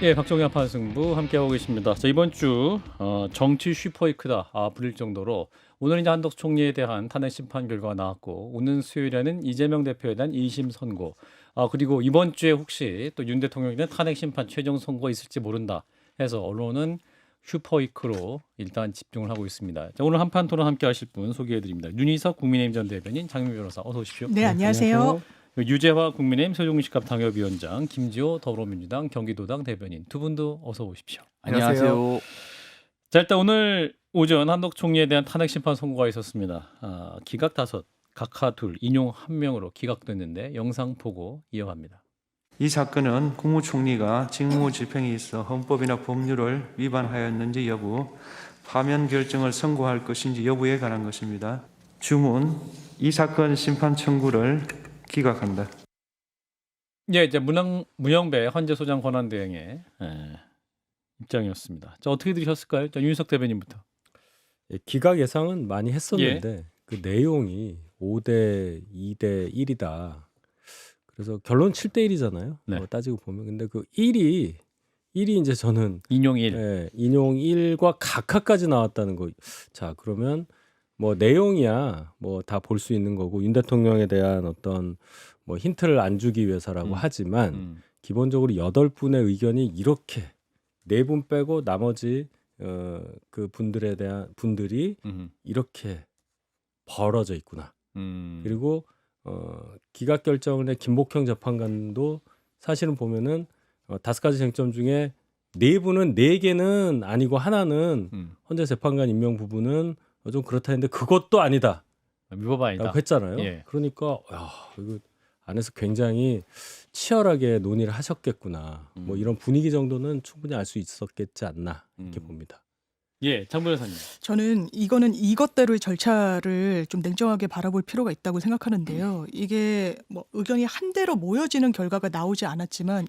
예, 박정희 판승부 함께하고 계십니다. 자, 이번 주 정치 슈퍼위크다 불릴 정도로 오늘 이제 한덕수 총리에 대한 탄핵 심판 결과가 나왔고 오는 수요일에는 이재명 대표에 대한 2심 선고 그리고 이번 주에 혹시 또 윤 대통령에 대한 탄핵 심판 최종 선고가 있을지 모른다 해서 언론은 슈퍼위크로 일단 집중을 하고 있습니다. 자, 오늘 한판 토론 함께 하실 분 소개해드립니다. 윤희석 국민의힘 전 대변인, 장미 변호사 어서 오십시오. 네, 안녕하세요. 유재화 국민의힘 세종시갑 당협위원장, 김지호 더불어민주당 경기도당 대변인 두 분도 어서 오십시오. 안녕하세요. 자, 일단 오늘 오전 한덕 총리에 대한 탄핵 심판 선고가 있었습니다. 기각 5, 각하 2, 인용 1명으로 기각됐는데 영상 보고 이어갑니다. 이 사건은 국무총리가 직무 집행에 있어 헌법이나 법률을 위반하였는지 여부, 파면 결정을 선고할 것인지 여부에 관한 것입니다. 주문, 이 사건 심판 청구를 기각한다. 예, 이제 문영배 헌재 소장 권한 대행의 입장이었습니다. 자, 어떻게 들으셨을까요? 자, 윤석 대변인부터. 기각 예상은 많이 했었는데 그 내용이 5대 2대 1이다. 그래서 결론 7대 1이잖아요. 네. 따지고 보면 근데 그 1이 이제 저는 인용 1. 인용 1과 각하까지 나왔다는 거. 자, 그러면 뭐 내용이야 뭐 다 볼 수 있는 거고 윤 대통령에 대한 어떤 뭐 힌트를 안 주기 위해서라고 하지만 기본적으로 8분의 의견이 이렇게 4분 빼고 나머지 그 분들이 이렇게 벌어져 있구나. 그리고 기각 결정을 낸 김복형 재판관도 사실은 보면은 5가지 쟁점 중에 4분은 4개는 아니고 하나는 헌재 재판관 임명 부분은 좀 그렇다 했는데 그것도 아니다. 위법 아니다. 라고 했잖아요. 예. 그러니까 이거 안에서 굉장히 치열하게 논의를 하셨겠구나. 뭐 이런 분위기 정도는 충분히 알 수 있었겠지 않나 이렇게 봅니다. 예, 장 변호사님. 저는 이거는 이것대로의 절차를 좀 냉정하게 바라볼 필요가 있다고 생각하는데요. 이게 뭐 의견이 한대로 모여지는 결과가 나오지 않았지만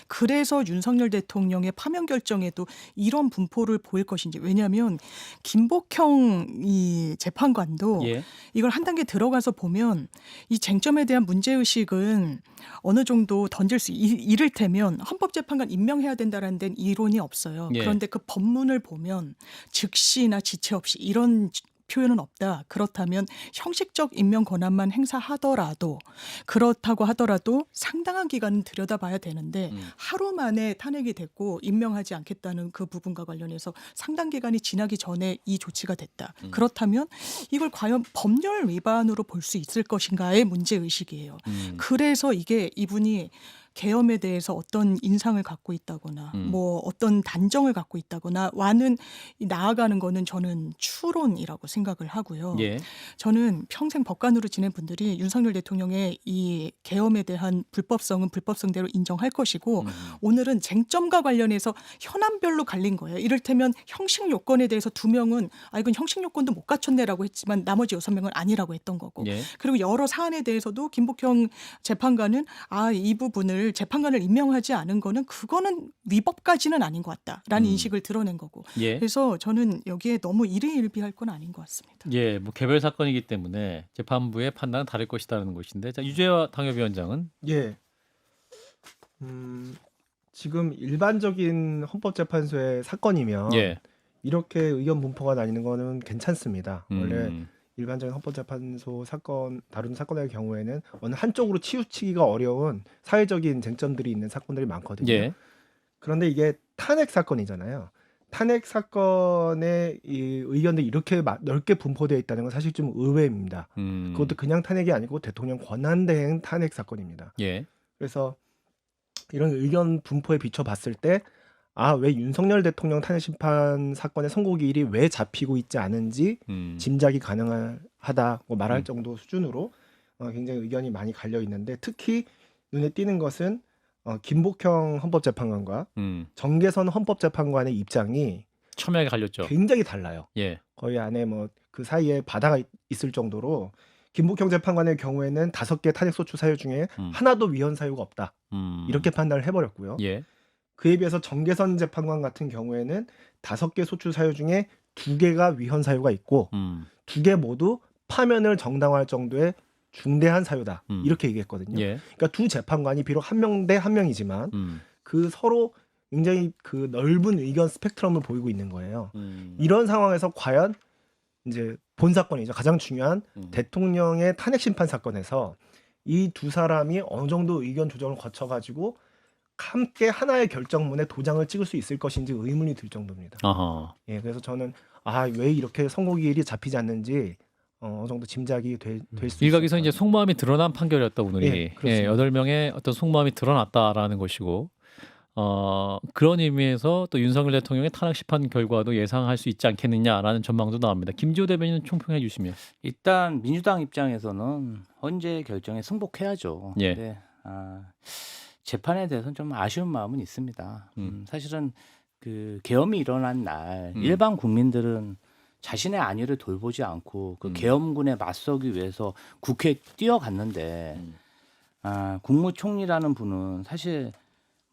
그래서 윤석열 대통령의 파면 결정에도 이런 분포를 보일 것인지. 왜냐하면 김복형 이 재판관도 예. 이걸 한 단계 들어가서 보면 이 쟁점에 대한 문제의식은 어느 정도 던질 수 이를테면 헌법재판관 임명해야 된다라는 데는 이론이 없어요. 예. 그런데 그 법문을 보면 즉시나 지체 없이 이런 표현은 없다. 그렇다면 형식적 임명 권한만 행사하더라도 그렇다고 하더라도 상당한 기간은 들여다봐야 되는데 하루 만에 탄핵이 됐고 임명하지 않겠다는 그 부분과 관련해서 상당 기간이 지나기 전에 이 조치가 됐다. 그렇다면 이걸 과연 법률 위반으로 볼 수 있을 것인가의 문제의식이에요. 그래서 이게 이분이 계엄에 대해서 어떤 인상을 갖고 있다거나 뭐 어떤 단정을 갖고 있다거나와는 나아가는 거는 저는 추론이라고 생각을 하고요. 예. 저는 평생 법관으로 지낸 분들이 윤석열 대통령의 이 계엄에 대한 불법성은 불법성대로 인정할 것이고 오늘은 쟁점과 관련해서 현안별로 갈린 거예요. 이를테면 형식 요건에 대해서 2명은 이건 형식 요건도 못 갖췄네라고 했지만 나머지 6명은 아니라고 했던 거고 예. 그리고 여러 사안에 대해서도 김복형 재판관은 이 부분을 재판관을 임명하지 않은 거는 그거는 위법까지는 아닌 것 같다라는 인식을 드러낸 거고 예. 그래서 저는 여기에 너무 일희일비할 건 아닌 것 같습니다. 예, 뭐 개별 사건이기 때문에 재판부의 판단은 다를 것이다라는 것인데, 자, 유재화 당협위원장은 예. 지금 일반적인 헌법재판소의 사건이면 예. 이렇게 의견 분포가 나뉘는 거는 괜찮습니다. 원래 음. 일반적인 헌법재판소 사건 다루는 사건의 경우에는 어느 한쪽으로 치우치기가 어려운 사회적인 쟁점들이 있는 사건들이 많거든요. 예. 그런데 이게 탄핵 사건이잖아요. 탄핵 사건의 이 의견들이 이렇게 넓게 분포되어 있다는 건 사실 좀 의외입니다. 그것도 그냥 탄핵이 아니고 대통령 권한대행 탄핵 사건입니다. 예. 그래서 이런 의견 분포에 비춰봤을 때 왜 윤석열 대통령 탄핵 심판 사건의 선고기일이 왜 잡히고 있지 않은지 짐작이 가능하다고 말할 정도 수준으로 굉장히 의견이 많이 갈려 있는데 특히 눈에 띄는 것은 김복형 헌법재판관과 정계선 헌법재판관의 입장이 첨예하게 갈렸죠. 굉장히 달라요. 예. 거의 안에 뭐 그 사이에 바다가 있을 정도로 김복형 재판관의 경우에는 5개 탄핵 소추 사유 중에 하나도 위헌 사유가 없다. 이렇게 판단을 해버렸고요. 예. 그에 비해서 정계선 재판관 같은 경우에는 5개 소추 사유 중에 2개가 위헌 사유가 있고 2개 모두 파면을 정당화할 정도의 중대한 사유다. 이렇게 얘기했거든요. 예. 그러니까 두 재판관이 비록 한 명 대 한 명이지만 그 서로 굉장히 그 넓은 의견 스펙트럼을 보이고 있는 거예요. 이런 상황에서 과연 이제 본 사건이죠. 가장 중요한 대통령의 탄핵 심판 사건에서 이 두 사람이 어느 정도 의견 조정을 거쳐가지고 함께 하나의 결정문에 도장을 찍을 수 있을 것인지 의문이 들 정도입니다. 아하. 예, 그래서 저는 왜 이렇게 선고기일이 잡히지 않는지 어느 정도 짐작이 될 수 일각에서 있을 이제 속마음이 드러난 판결이었다 오늘이. 예, 그렇습니다. 8명의 어떤 속마음이 드러났다라는 것이고 그런 의미에서 또 윤석열 대통령의 탄핵 심판 결과도 예상할 수 있지 않겠느냐라는 전망도 나옵니다. 김지호 대변인 총평해 주시면. 일단 민주당 입장에서는 헌재 결정에 승복해야죠. 예. 근데 재판에 대해서는 좀 아쉬운 마음은 있습니다. 사실은 그 계엄이 일어난 날 일반 국민들은 자신의 안위를 돌보지 않고 그 계엄군에 맞서기 위해서 국회에 뛰어갔는데 국무총리라는 분은 사실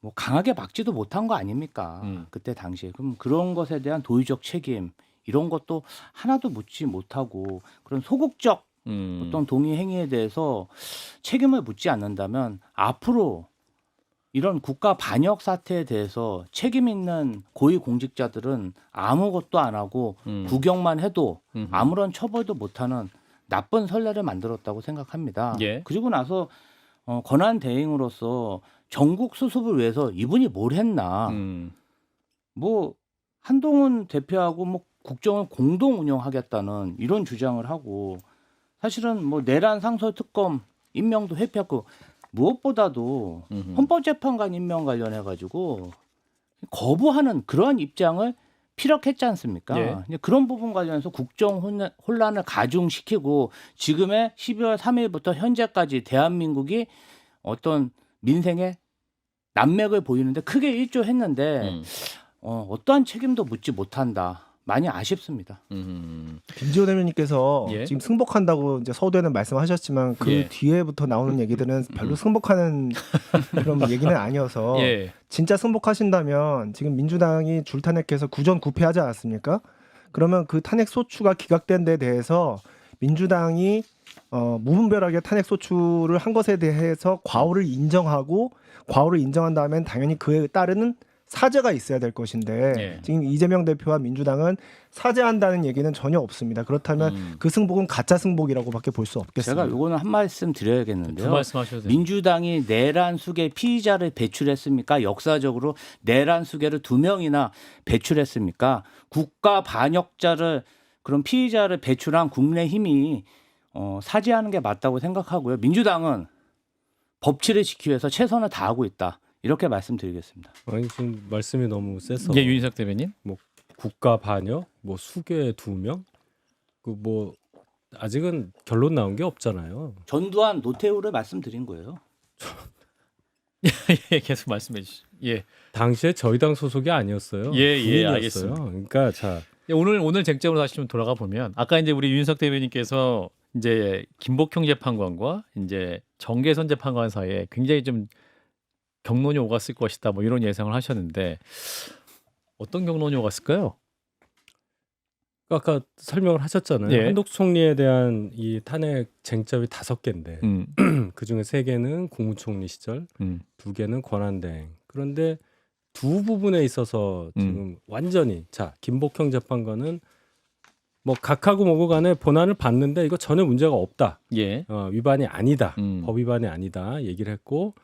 뭐 강하게 막지도 못한 거 아닙니까? 그때 당시에. 그럼 그런 것에 대한 도의적 책임 이런 것도 하나도 묻지 못하고 그런 소극적 어떤 동의 행위에 대해서 책임을 묻지 않는다면 앞으로 이런 국가 반역 사태에 대해서 책임 있는 고위 공직자들은 아무것도 안 하고 구경만 해도 아무런 처벌도 못하는 나쁜 선례를 만들었다고 생각합니다. 예. 그리고 나서 권한 대행으로서 전국 수습을 위해서 이분이 뭘 했나? 뭐 한동훈 대표하고 뭐 국정을 공동 운영하겠다는 이런 주장을 하고 사실은 뭐 내란 상설 특검 임명도 회피했고 무엇보다도 헌법재판관 임명 관련해 가지고 거부하는 그러한 입장을 피력했지 않습니까? 예. 이제 그런 부분 관련해서 국정 혼란을 가중시키고 지금의 12월 3일부터 현재까지 대한민국이 어떤 민생의 난맥을 보이는데 크게 일조했는데 어떠한 책임도 묻지 못한다. 많이 아쉽습니다. 김지호 대변인께서 예. 지금 승복한다고 이제 서두에는 말씀하셨지만 그 예. 뒤에부터 나오는 얘기들은 별로 승복하는 그런 얘기는 아니어서 예. 진짜 승복하신다면 지금 민주당이 줄탄핵해서 구전구패하지 않았습니까? 그러면 그 탄핵 소추가 기각된 데 대해서 민주당이 무분별하게 탄핵 소추를 한 것에 대해서 과오를 인정하고 과오를 인정한 다음엔 당연히 그에 따르는 사죄가 있어야 될 것인데 예. 지금 이재명 대표와 민주당은 사죄한다는 얘기는 전혀 없습니다. 그렇다면 그 승복은 가짜 승복이라고밖에 볼 수 없겠습니다. 제가 요거는 한 말씀 두 드려야겠는데요. 말씀하셔도 돼요. 민주당이 내란 수계 피의자를 배출했습니까? 역사적으로 내란 수계를 2명이나 배출했습니까? 국가 반역자를 그런 피의자를 배출한 국민의힘이 사죄하는 게 맞다고 생각하고요. 민주당은 법치를 지키기 위해서 최선을 다하고 있다. 이렇게 말씀드리겠습니다. 아니 지금 말씀이 너무 세서 예, 윤희석 대변인. 뭐 국가 반역, 뭐 수괴 2명, 그 뭐 아직은 결론 나온 게 없잖아요. 전두환 노태우를 말씀드린 거예요. 예, 계속 말씀해 주시죠. 예. 당시에 저희 당 소속이 아니었어요. 예, 예, 국민이었어요. 알겠습니다. 그러니까 자, 예, 오늘 쟁점으로 다시 좀 돌아가 보면 아까 이제 우리 윤석 대변인께서 이제 김복형 재판관과 이제 정계선 재판관 사이에 굉장히 좀 경론이 오갔을 것이다 뭐 이런 예상을 하셨는데 어떤 경론이 오갔을까요? 아까 설명을 하셨잖아요. 예. 한독수 총리에 대한 이 탄핵 쟁점이 5개인데 그 중에 3개는 국무총리 시절, 2개는 권한대행. 그런데 두 부분에 있어서 지금 완전히 자 김복형 재판관은 뭐 각하고 뭐고 간에 본안을 봤는데 이거 전혀 문제가 없다. 예. 위반이 아니다. 법 위반이 아니다. 얘기를 했고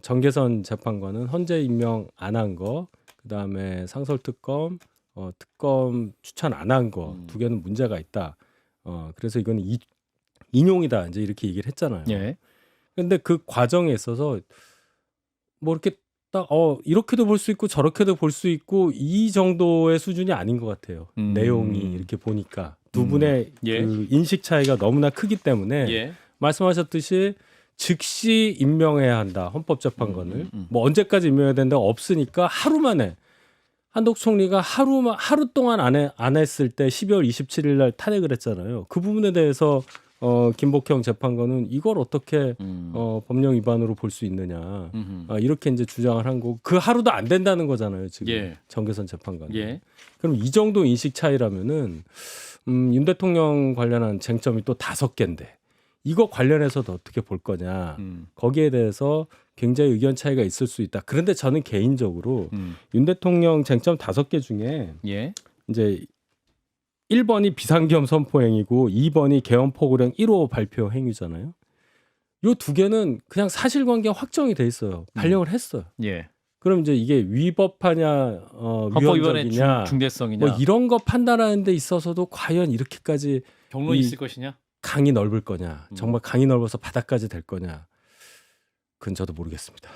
정계선 재판관은 헌재 임명 안 한 거, 그다음에 상설특검 특검 추천 안 한 거 2개는 문제가 있다. 그래서 이건 인용이다. 이제 이렇게 얘기를 했잖아요. 예. 근데 그 과정에 있어서 뭐 이렇게 딱 이렇게도 볼 수 있고 저렇게도 볼 수 있고 이 정도의 수준이 아닌 것 같아요. 내용이 이렇게 보니까 두 분의 예. 그 인식 차이가 너무나 크기 때문에 예. 말씀하셨듯이 즉시 임명해야 한다. 헌법재판관을 뭐 언제까지 임명해야 된다 없으니까 하루 만에 한독수 총리가 하루 동안 안 했을 때 12월 27일 날 탄핵을 했잖아요. 그 부분에 대해서 김복형 재판관은 이걸 어떻게 법령 위반으로 볼 수 있느냐 이렇게 이제 주장을 한 거고 그 하루도 안 된다는 거잖아요. 지금 예. 정계선 재판관. 예. 그럼 이 정도 인식 차이라면은 윤 대통령 관련한 쟁점이 또 5개인데 이거 관련해서도 어떻게 볼 거냐. 거기에 대해서 굉장히 의견 차이가 있을 수 있다. 그런데 저는 개인적으로 윤 대통령 쟁점 5개 중에 예. 이제 1번이 비상계엄 선포 행위고 2번이 계엄 포고령 1호 발표 행위잖아요. 요 2개는 그냥 사실관계 확정이 돼 있어요. 발령을 했어요. 예. 그럼 이제 이게 위법하냐, 헌법 위반의 위헌적이냐, 중대성이냐, 뭐 이런 거 판단하는 데 있어서도 과연 이렇게까지 경론이 이- 있을 것이냐. 강이 넓을 거냐, 정말 강이 넓어서 바닥까지 될 거냐, 그건 저도 모르겠습니다.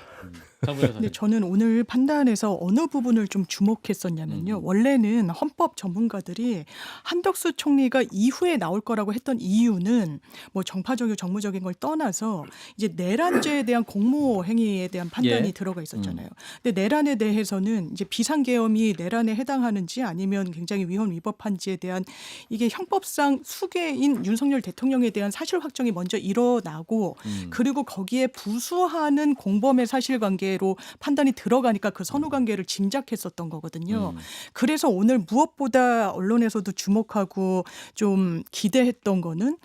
근데 저는 오늘 판단에서 어느 부분을 좀 주목했었냐면요. 원래는 헌법 전문가들이 한덕수 총리가 이후에 나올 거라고 했던 이유는 뭐 정파적이고 정무적인 걸 떠나서 이제 내란죄에 대한 공모 행위에 대한 판단이 예. 들어가 있었잖아요. 근데 내란에 대해서는 이제 비상계엄이 내란에 해당하는지 아니면 굉장히 위헌 위법한지에 대한 이게 형법상 수괴인 윤석열 대통령에 대한 사실 확정이 먼저 일어나고 그리고 거기에 부수하는 공범의 사실관계로 판단이 들어가니까 그 선후관계를 짐작했었던 거거든요. 그래서 오늘 무엇보다 언론에서도 주목하고 좀 기대했던 거는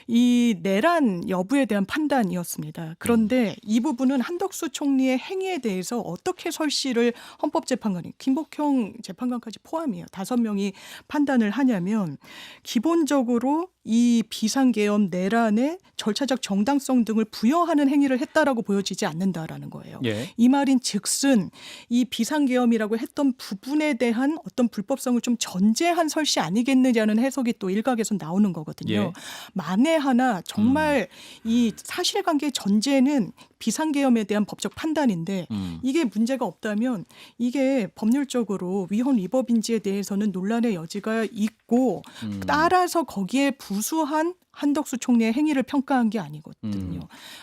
이 내란 여부에 대한 판단이었습니다. 그런데 이 부분은 한덕수 총리의 행위에 대해서 어떻게 설시를 헌법재판관이 김복형 재판관까지 포함이에요. 5명이 판단을 하냐면 기본적으로 이 비상계엄 내란의 절차적 정당성 등을 부여하는 행위를 했다라고 보여지지 않는다라는 거예요. 예. 이 말인 즉슨 이 비상계엄이라고 했던 부분에 대한 어떤 불법성을 좀 전제한 설시 아니겠느냐는 해석이 또 일각에서 나오는 거거든요. 예. 만에 하나 정말 이 사실관계 전제는 비상계엄에 대한 법적 판단인데 이게 문제가 없다면 이게 법률적으로 위헌 위법인지에 대해서는 논란의 여지가 있고 따라서 거기에 부수한 한덕수 총리의 행위를 평가한 게 아니거든요.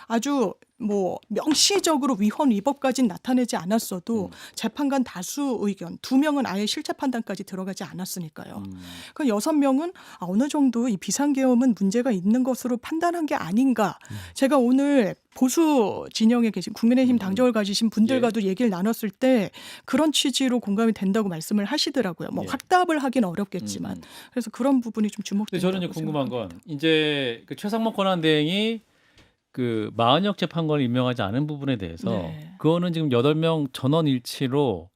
아주 뭐 명시적으로 위헌 위법까지는 나타내지 않았어도 재판관 다수 의견 2명은 아예 실체 판단까지 들어가지 않았으니까요. 그 6명은 어느 정도 이 비상계엄은 문제가 있는 것으로 판단한 게 아닌가. 제가 오늘 보수 진영에 계신 국민의힘 당적을 가지신 분들과도 얘기를 나눴을 때 그런 취지로 공감이 된다고 말씀을 하시더라고요. 뭐 예. 확답을 하긴 어렵겠지만 그래서 그런 부분이 좀 근데 주목된다고 저는 이제 궁금한 생각합니다. 건 이제 그 최상목 권한대행이 그 마은혁 재판관을 임명하지 않은 부분에 대해서 네. 그거는 지금 8명 전원 일치로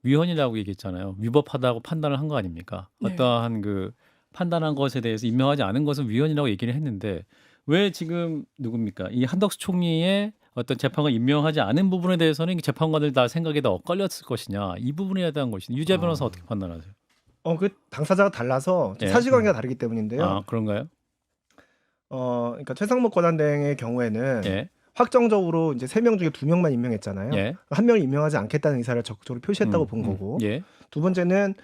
위헌이라고 얘기했잖아요. 위법하다고 판단을 한 거 아닙니까? 네. 어떠한 그 판단한 것에 대해서 임명하지 않은 것은 위헌이라고 얘기를 했는데 왜 지금 누굽니까? 이 한덕수 총리의 어떤 재판관 임명하지 않은 부분에 대해서는 재판관들 다 생각이 다 엇갈렸을 것이냐 이 부분에 대한 것이냐 유재 변호사 어떻게 판단하세요? 그 당사자가 달라서 예. 사실관계가 다르기 때문인데요. 아 그런가요? 그러니까 최상목 권한대행의 경우에는 예, 확정적으로 이제 3명 중에 2명만 임명했잖아요. 예, 한 명을 임명하지 않겠다는 의사를 적극적으로 표시했다고 본 거고. 예, 두 번째는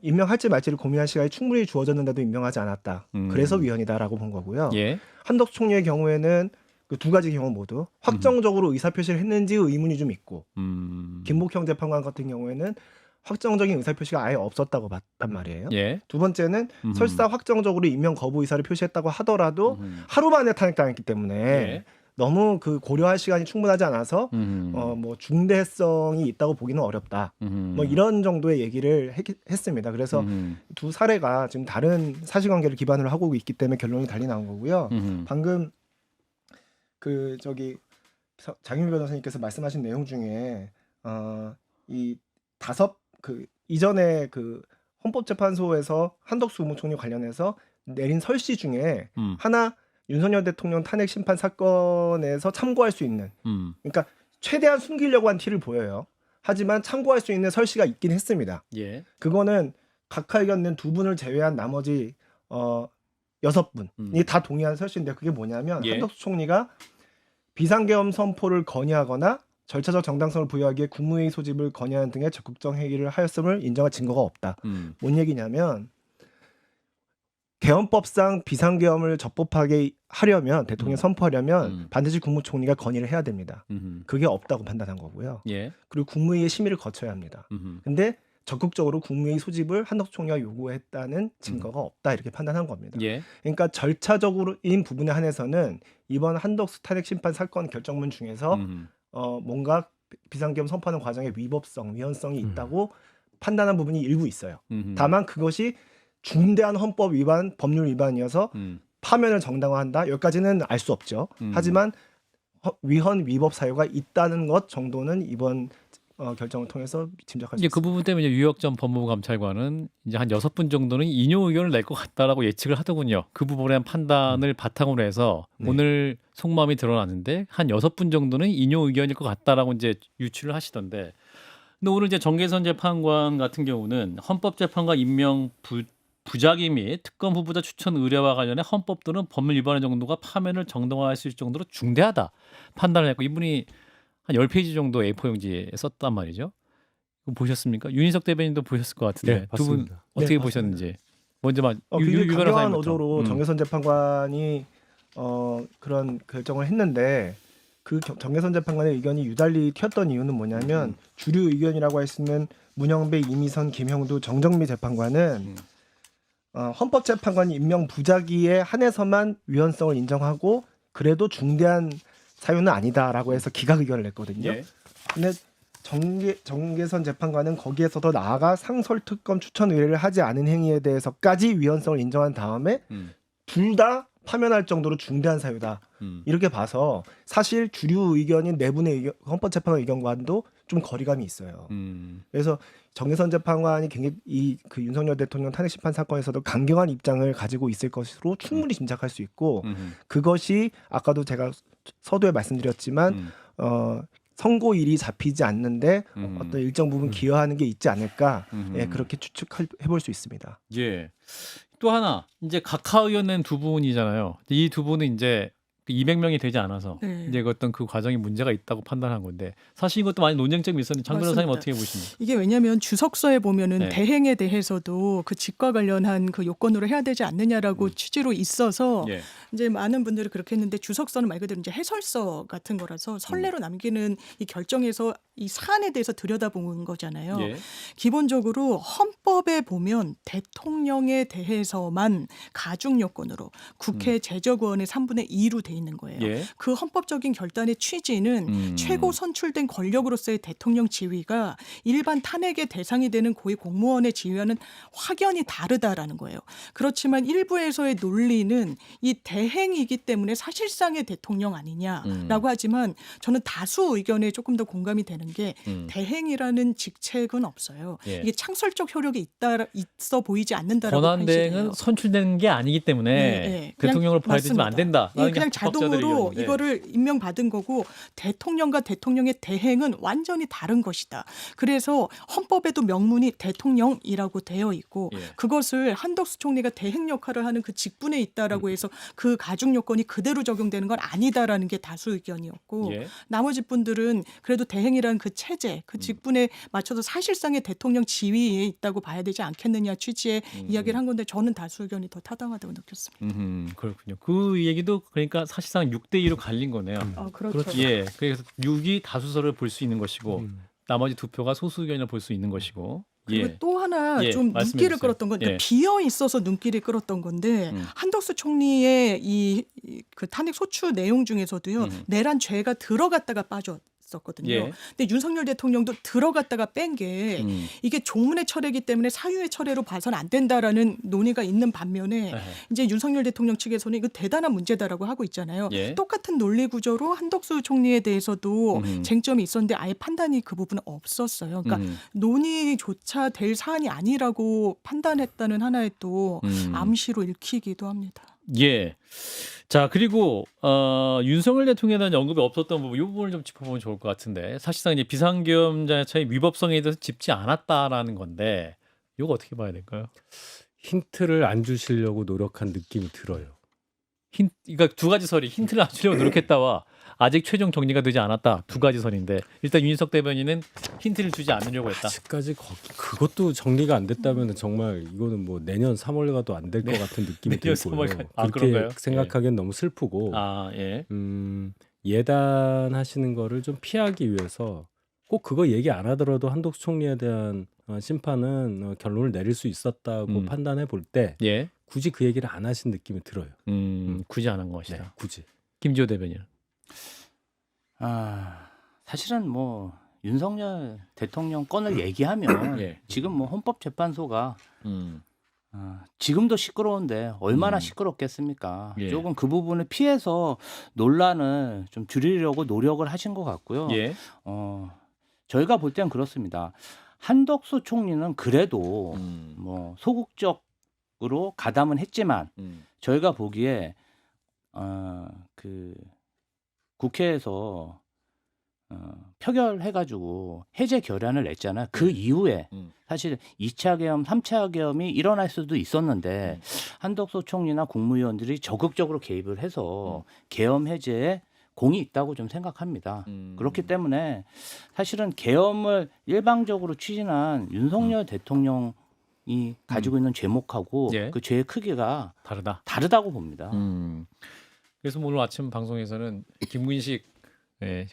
임명할지 말지를 고민할 시간이 충분히 주어졌는데도 임명하지 않았다. 그래서 위헌이다라고 본 거고요. 예, 한덕수 총리의 경우에는 그 2가지 경우 모두 확정적으로 의사표시를 했는지 의문이 좀 있고 김복형 재판관 같은 경우에는 확정적인 의사표시가 아예 없었다고 봤단 말이에요. 예, 두 번째는 설사 확정적으로 임명 거부 의사를 표시했다고 하더라도 하루 만에 탄핵당했기 때문에 예. 너무 그 고려할 시간이 충분하지 않아서 뭐 중대성이 있다고 보기는 어렵다. 뭐 이런 정도의 얘기를 했습니다. 그래서 두 사례가 지금 다른 사실관계를 기반으로 하고 있기 때문에 결론이 달리 나온 거고요. 방금 그 저기 장윤 변호사님께서 말씀하신 내용 중에 이 5 그 이전에 그 헌법재판소에서 한덕수 국무총리 관련해서 내린 설시 중에 하나 윤석열 대통령 탄핵 심판 사건에서 참고할 수 있는, 그러니까 최대한 숨기려고 한 티를 보여요. 하지만 참고할 수 있는 설시가 있긴 했습니다. 예, 그거는 각하 의견 낸 2분을 제외한 나머지 6분이 다 동의한 설시인데 그게 뭐냐면 예. 한덕수 총리가 비상계엄 선포를 건의하거나 절차적 정당성을 부여하기에 국무회의 소집을 건의하는 등의 적극적 행위를 하였음을 인정할 증거가 없다. 뭔 얘기냐면 계엄법상 비상계엄을 적법하게 하려면 대통령이 선포하려면 반드시 국무총리가 건의를 해야 됩니다. 그게 없다고 판단한 거고요. 예, 그리고 국무회의의 심의를 거쳐야 합니다. 근데 적극적으로 국무회의 소집을 한덕수 총리가 요구했다는 증거가 없다 이렇게 판단한 겁니다. 예, 그러니까 절차적으로인 부분에 한해서는 이번 한덕수 탄핵 심판 사건 결정문 중에서 뭔가 비상계엄 선포하는 과정에 위법성, 위헌성이 있다고 판단한 부분이 일부 있어요. 다만 그것이 중대한 헌법 위반, 법률 위반이어서 파면을 정당화한다. 여기까지는 알 수 없죠. 하지만 위헌 위법 사유가 있다는 것 정도는 이번 결정을 통해서 짐작할 수 이제 그 있습니다. 부분 때문에 유혁전 법무부 감찰관은 이제 한 6분 정도는 인용 의견을 낼 것 같다라고 예측을 하더군요. 그 부분에 대한 판단을 바탕으로 해서 네. 오늘 속마음이 드러났는데 한 6분 정도는 인용 의견일 것 같다라고 이제 유추를 하시던데. 근데 오늘 이제 정계선 재판관 같은 경우는 헌법재판관 임명 부작위 및 특검 후보자 추천 의뢰와 관련해 헌법 또는 법률 위반의 정도가 파면을 정당화할 수 있을 정도로 중대하다 판단을 했고 이분이 한 10페이지 정도 A4 용지에 썼단 말이죠. 그거 보셨습니까? 윤희석 대변인도 보셨을 것 같은데 네, 두 분 봤습니다. 어떻게 네, 보셨는지 먼저 막 굉장히 유 강경한 변호사님부터. 어조로 정계선 재판관이 그런 결정을 했는데 정계선 재판관의 의견이 유달리 튀었던 이유는 뭐냐면 주류 의견이라고 했으면 문영배, 이미선, 김형두, 정정미 재판관은 헌법재판관 임명 부작위에 한해서만 위헌성을 인정하고 그래도 중대한 사유는 아니다라고 해서 기각 의견을 냈거든요. 예. 근데 정계선 재판관은 거기에서 더 나아가 상설특검 추천 의뢰를 하지 않은 행위에 대해서까지 위헌성을 인정한 다음에 둘 다 파면할 정도로 중대한 사유다. 이렇게 봐서 사실 주류 의견인 네 분의 헌법재판관 의견과도 좀 거리감이 있어요. 그래서 정계선 재판관이 굉장히 그 윤석열 대통령 탄핵 심판 사건에서도 강경한 입장을 가지고 있을 것으로 충분히 짐작할 수 있고 그것이 아까도 제가 서두에 말씀드렸지만 선고일이 잡히지 않는데 어떤 일정 부분 기여하는 게 있지 않을까 예, 그렇게 추측해 볼 수 있습니다. 예. 또 하나 이제 각하 의원 낸 두 분이잖아요. 이 두 분은 이제 200명이 되지 않아서 네. 이제 어떤 그 과정이 문제가 있다고 판단한 건데 사실 이것도 많이 논쟁점이 있었는데 장 변호사님 맞습니다. 어떻게 보십니까? 이게 왜냐하면 주석서에 보면은 네. 대행에 대해서도 그 직과 관련한 그 요건으로 해야 되지 않느냐라고 취지로 있어서 예. 이제 많은 분들이 그렇게 했는데 주석서는 말 그대로 이제 해설서 같은 거라서 선례로 남기는 이 결정에서 이 사안에 대해서 들여다보는 거잖아요. 예. 기본적으로 헌법에 보면 대통령에 대해서만 가중 요건으로 국회 제적의원의 3분의 2로 돼 있는 거예요. 예. 그 헌법적인 결단의 취지는 최고 선출된 권력으로서의 대통령 지위가 일반 탄핵의 대상이 되는 고위 공무원의 지위와는 확연히 다르다라는 거예요. 그렇지만 일부에서의 논리는 이 대행이기 때문에 사실상의 대통령 아니냐라고 하지만 저는 다수 의견에 조금 더 공감이 되는 게 대행이라는 직책은 없어요. 예. 이게 창설적 효력이 있어 보이지 않는다라고 권한대행은 판시해요. 선출되는 게 아니기 때문에 네, 네. 그냥 대통령을 봐야되면 안 맞습니다. 된다. 예, 그냥 자동으로 이거를 임명받은 거고 대통령과 대통령의 대행은 완전히 다른 것이다. 그래서 헌법에도 명문이 대통령이라고 되어 있고 예. 그것을 한덕수 총리가 대행 역할을 하는 그 직분에 있다라고 해서 그 가중 요건이 그대로 적용되는 건 아니다라는 게 다수 의견이었고 예. 나머지 분들은 그래도 대행이라는 그 체제, 그 직분에 맞춰서 사실상의 대통령 지위에 있다고 봐야 되지 않겠느냐 취지의 이야기를 한 건데 저는 다수 의견이 더 타당하다고 느꼈습니다. 그렇군요. 그 얘기도 그러니까 사실상 6대2로 갈린 거네요. 그렇죠. 예. 그래서 6이 다수설을 볼 수 있는 것이고 나머지 2표가 소수 의견을 볼 수 있는 것이고. 그리고 예. 또 하나 예, 좀 말씀해 눈길을 주세요. 끌었던 건 그러니까 예. 비어 있어서 눈길이 끌었던 건데 한덕수 총리의 그 탄핵 소추 내용 중에서도요 내란 죄가 들어갔다가 빠졌었거든요. 예. 근데 윤석열 대통령도 들어갔다가 뺀 게 이게 종문의 철회이기 때문에 사유의 철회로 봐서는 안 된다라는 논의가 있는 반면에 이제 윤석열 대통령 측에서는 이거 대단한 문제다라고 하고 있잖아요. 예. 똑같은 논리 구조로 한덕수 총리에 대해서도 쟁점이 있었는데 아예 판단이 그 부분은 없었어요. 그러니까 논의조차 될 사안이 아니라고 판단했다는 하나의 또 암시로 읽히기도 합니다. 예. 자, 그리고 윤석열 대통령에 대한 언급이 없었던 부분, 이 부분을 좀 짚어보면 좋을 것 같은데 사실상 이제 비상계엄자체의 위법성에 대해서 짚지 않았다라는 건데 이거 어떻게 봐야 될까요? 힌트를 안 주시려고 노력한 느낌이 들어요. 그러니까 두 가지 설이 힌트를 안 주려고 노력했다와 아직 최종 정리가 되지 않았다 두 가지 설인데 일단 윤희석 대변인은 힌트를 주지 않으려고 했다. 아직까지 그것도 정리가 안 됐다면 정말 이거는 뭐 내년 3월 가도 안 될 것 같은 느낌이 내년 들고요. 3월 아, 그렇게 그런가요? 생각하기엔 너무 슬프고 아, 예. 예단하시는 거를 좀 피하기 위해서 꼭 그거 얘기 안 하더라도 한덕수 총리에 대한 심판은 결론을 내릴 수 있었다고 판단해 볼 때 예. 굳이 그 얘기를 안 하신 느낌이 들어요. 굳이 안 한 것이다. 네, 굳이. 김지호 대변인. 사실은 뭐 윤석열 대통령 건을 얘기하면 예. 지금 뭐 헌법재판소가 지금도 시끄러운데 얼마나 시끄럽겠습니까? 예. 조금 그 부분을 피해서 논란을 좀 줄이려고 노력을 하신 것 같고요. 예. 저희가 볼 땐 그렇습니다. 한덕수 총리는 그래도 뭐 소극적으로 가담은 했지만 저희가 보기에 그 국회에서 표결해가지고 해제 결의안을 냈잖아요. 그 이후에 사실 2차 계엄, 3차 계엄이 일어날 수도 있었는데 한덕수 총리나 국무위원들이 적극적으로 개입을 해서 계엄 해제에 공이 있다고 좀 생각합니다. 그렇기 때문에 사실은 계엄을 일방적으로 추진한 윤석열 대통령이 가지고 있는 죄목하고 예. 그 죄의 크기가 다르다. 다르다고 봅니다. 그래서 오늘 아침 방송에서는 김근식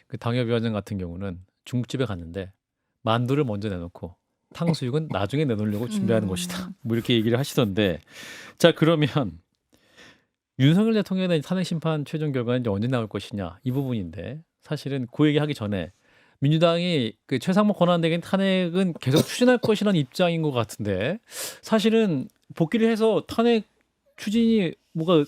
그 당협위원장 같은 경우는 중국집에 갔는데 만두를 먼저 내놓고 탕수육은 나중에 내놓으려고 준비하는 것이다. 뭐 이렇게 얘기를 하시던데, 자 그러면 윤석열 대통령에 대한 탄핵 심판 최종 결과는 이제 언제 나올 것이냐 이 부분인데, 사실은 그 얘기하기 전에 민주당이 그 최상목 권한대행 탄핵은 계속 추진할 것이라는 입장인 것 같은데, 사실은 복귀를 해서 탄핵 추진이 뭐가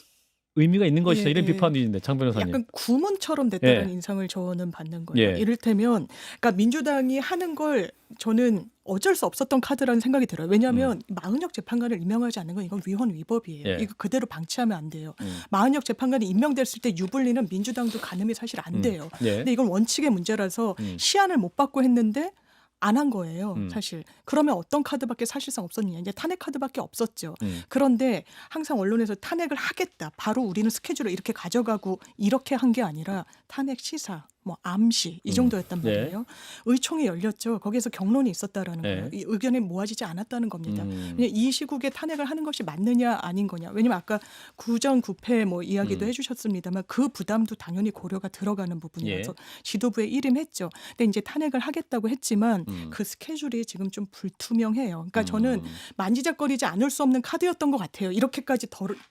의미가 있는 것이다 예, 이런 예. 비판도 있는데, 장 변호사님. 약간 구문처럼 됐다는 예. 인상을 저는 받는 거예요. 예. 이를테면 그러니까 민주당이 하는 걸 저는 어쩔 수 없었던 카드라는 생각이 들어요. 왜냐하면 마은혁 재판관을 임명하지 않는 건 이건 위헌 위법이에요. 예. 이거 그대로 방치하면 안 돼요. 마은혁 재판관이 임명됐을 때 유불리는 민주당도 가늠이 사실 안 돼요. 예. 근데 이건 원칙의 문제라서 시한을 못 받고 했는데 안 한 거예요, 사실. 그러면 어떤 카드밖에 사실상 없었느냐. 이제 탄핵 카드밖에 없었죠. 그런데 항상 언론에서 탄핵을 하겠다. 바로 우리는 스케줄을 이렇게 가져가고 이렇게 한 게 아니라 탄핵 시사, 뭐 암시 이 정도였단 네. 말이에요. 의총이 열렸죠. 거기에서 경론이 있었다라는 네. 거예요. 이 의견이 모아지지 않았다는 겁니다. 그냥 이 시국에 탄핵을 하는 것이 맞느냐 아닌 거냐. 왜냐면 아까 구전구패 뭐 이야기도 해주셨습니다만 그 부담도 당연히 고려가 들어가는 부분이라서 지도부에 일임했죠. 근데 이제 탄핵을 하겠다고 했지만 그 스케줄이 지금 좀 불투명해요. 그러니까 저는 만지작거리지 않을 수 없는 카드였던 것 같아요. 이렇게까지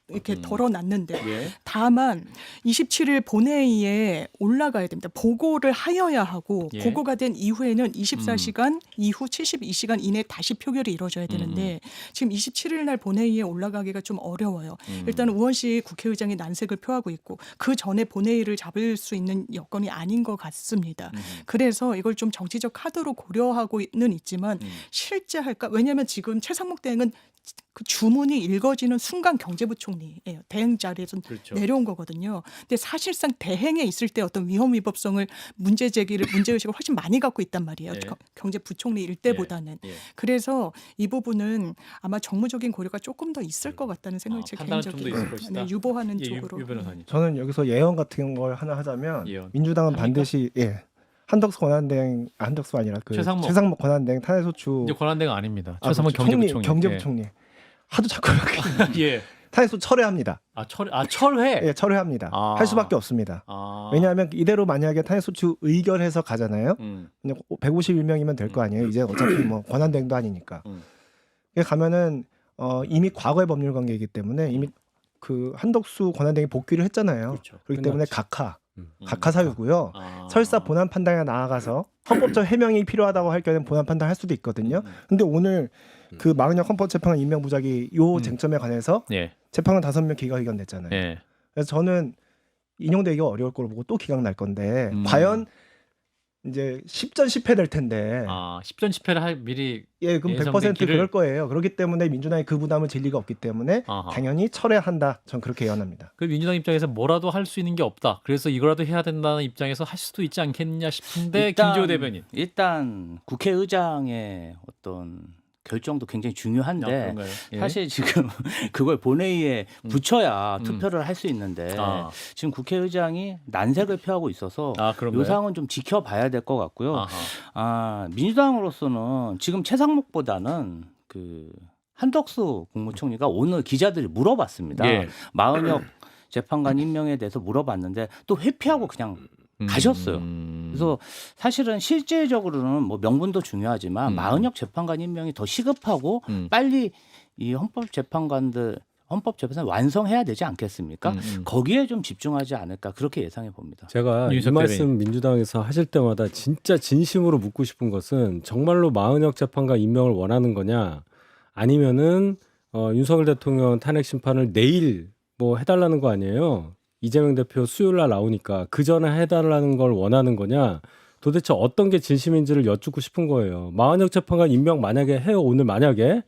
이렇게 덜어놨는데. 예. 다만 27일 본회의에 올라가야 됩니다. 보고를 하여야 하고 예. 보고가 된 이후에는 24시간 이후 72시간 이내 다시 표결이 이루어져야 되는데 지금 27일 날 본회의에 올라가기가 좀 어려워요. 일단 우원식 국회의장이 난색을 표하고 있고 그 전에 본회의를 잡을 수 있는 여건이 아닌 것 같습니다. 그래서 이걸 좀 정치적 카드로 고려하고는 있지만 실제 할까? 왜냐하면 지금 최상목 대행은 그 주문이 읽어지는 순간 경제부총리예요. 대행 자리에서 그렇죠. 내려온 거거든요. 근데 사실상 대행에 있을 때 어떤 위험 위법성을 문제의식을 훨씬 많이 갖고 있단 말이에요. 예. 경제부총리일 때보다는. 예. 그래서 이 부분은 아마 정무적인 고려가 조금 더 있을 것 같다는 생각이 제 판단은 좀더 개인적인 있을 것이다. 유보하는 예, 쪽으로. 유 변호사님. 저는 여기서 예언 같은 걸 하나 하자면 예언. 민주당은 합니까? 반드시 한덕수 권한대행 한덕수 아니라 그 최상목. 권한대행 탄핵소추 이제 권한대가 아닙니다. 최상목 그렇죠. 경제부총리. 경제부총리 하도 자꾸 이렇게 예. 탄핵소추 철회합니다. 철회. 예, 철회합니다. 아. 할 수밖에 없습니다. 아. 왜냐하면 이대로 만약에 탄핵소추 의결해서 가잖아요. 음. 그냥 151명이면 될 거 아니에요. 이제 어차피 뭐 권한대행도 아니니까. 가면은 이미 과거의 법률 관계이기 때문에 이미 그 한덕수 권한대행이 복귀를 했잖아요. 그렇죠. 그렇기 때문에 각하 사유고요. 아. 설사 본안 판단에 나아가서 헌법적 해명이 필요하다고 할 경우에는 본안 판단할 수도 있거든요. 근데 오늘 그 마은혁 헌법재판관 임명 부작위 요 쟁점에 관해서 예. 재판관 5명 기각의견 냈잖아요. 예. 그래서 저는 인용되기가 어려울 걸 보고 또 기각 날 건데 과연 이제 10전 10패 될 텐데 10전 10패를 미리 예, 그럼 예상된 100% 길을- 그럴 거예요. 그렇기 때문에 민주당이 그 부담을 질 리가 없기 때문에 아하. 당연히 철회한다. 전 그렇게 예언합니다. 그 민주당 입장에서 뭐라도 할 수 있는 게 없다. 그래서 이거라도 해야 된다는 입장에서 할 수도 있지 않겠냐 싶은데 김지호 대변인. 일단 국회의장의 어떤 결정도 굉장히 중요한데 그런가요? 예. 사실 지금 그걸 본회의에 붙여야 투표를 할 수 있는데 아. 지금 국회의장이 난색을 표하고 있어서 그런가요? 요 상황은 좀 지켜봐야 될 것 같고요. 아하. 민주당으로서는 지금 최상목보다는 그 한덕수 국무총리가 오늘 기자들이 물어봤습니다. 예. 마은혁 재판관 임명에 대해서 물어봤는데 또 회피하고 그냥 가셨어요. 그래서 사실은 실제적으로는 뭐 명분도 중요하지만 마은혁 재판관 임명이 더 시급하고 빨리 이 헌법재판관 완성해야 되지 않겠습니까? 거기에 좀 집중하지 않을까 그렇게 예상해 봅니다. 제가 이 윤석 말씀 민주당에서 하실 때마다 진짜 진심으로 묻고 싶은 것은 정말로 마은혁 재판관 임명을 원하는 거냐, 아니면은 윤석열 대통령 탄핵 심판을 내일 뭐 해달라는 거 아니에요? 이재명 대표 수요일 날 나오니까 그 전에 해달라는 걸 원하는 거냐? 도대체 어떤 게 진심인지를 여쭙고 싶은 거예요. 마은혁 재판관 임명 만약에 해요. 오늘 만약에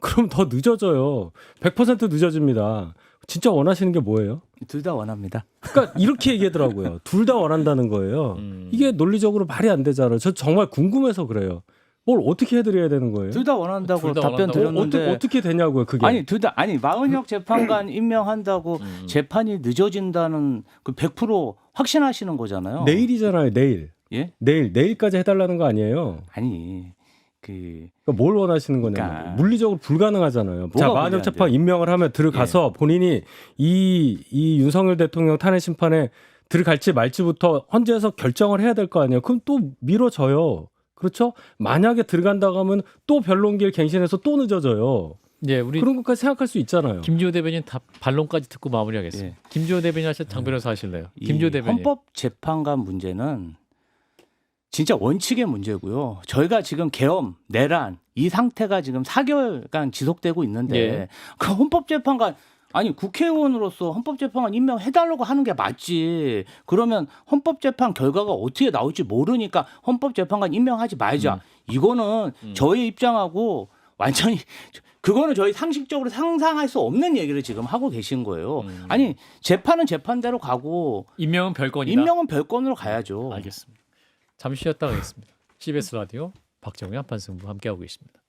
그럼 더 늦어져요. 100% 늦어집니다. 진짜 원하시는 게 뭐예요? 둘 다 원합니다. 그러니까 이렇게 얘기하더라고요. 둘 다 원한다는 거예요. 이게 논리적으로 말이 안 되잖아요. 저 정말 궁금해서 그래요. 뭘 어떻게 해드려야 되는 거예요? 둘 다 원한다고 둘다 답변 원한다고? 드렸는데 어떻게 되냐고요, 그게? 아니 둘 다 아니 마은혁 재판관 임명한다고 재판이 늦어진다는 그 100% 확신하시는 거잖아요. 내일이잖아요, 내일. 예? 내일까지 해달라는 거 아니에요? 아니 그 그러니까 뭘 원하시는 거냐고. 그러니까 물리적으로 불가능하잖아요. 자, 뭐가 마은혁 재판 불가능해요? 임명을 하면 들어가서 본인이 이 윤석열 대통령 탄핵 심판에 들어갈지 말지부터 헌재에서 결정을 해야 될 거 아니에요. 그럼 또 미뤄져요. 그렇죠? 만약에 들어간다고 하면 또 변론기일 갱신해서 또 늦어져요. 예, 우리 그런 것까지 생각할 수 있잖아요. 김지호 대변인 답 반론까지 듣고 마무리하겠습니다. 예. 김지호 대변인 하실 장 변호사 하실래요? 이 김지호 대변인. 헌법재판관 문제는 진짜 원칙의 문제고요. 저희가 지금 계엄, 내란 이 상태가 지금 4개월간 지속되고 있는데 예. 그 헌법재판관 아니 국회의원으로서 헌법재판관 임명해달라고 하는 게 맞지. 그러면 헌법재판 결과가 어떻게 나올지 모르니까 헌법재판관 임명하지 말자. 이거는 저희 입장하고 완전히 그거는 저희 상식적으로 상상할 수 없는 얘기를 지금 하고 계신 거예요. 아니 재판은 재판대로 가고 임명은 별건이다. 임명은 별건으로 가야죠. 알겠습니다. 잠시 쉬었다 가겠습니다. CBS 라디오 박정희 한판승부 함께하고 계십니다.